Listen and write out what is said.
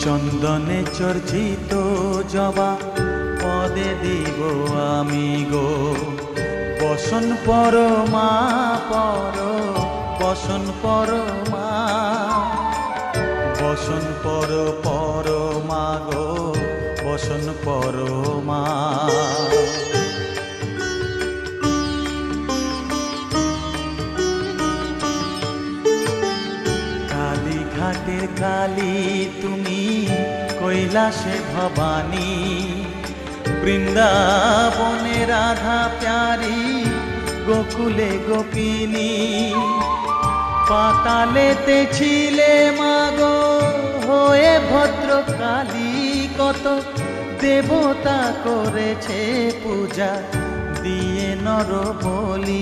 চন্দনে চর্চিত জবা পদে দিব আমি গো। বসন পরমা পর, বসন পরমা, বসন পরমা গো, বসন পরমা। কালীঘাটের কালী তুমি, কৈলাসে ভবানী, বৃন্দাবনে রাধা প্যারি, গোকুলে গোপিনী। পাতালেতে ছিলে মাগো হয়ে ভদ্রকালী, কত দেবতা করেছে পূজা দিয়ে নর বলি।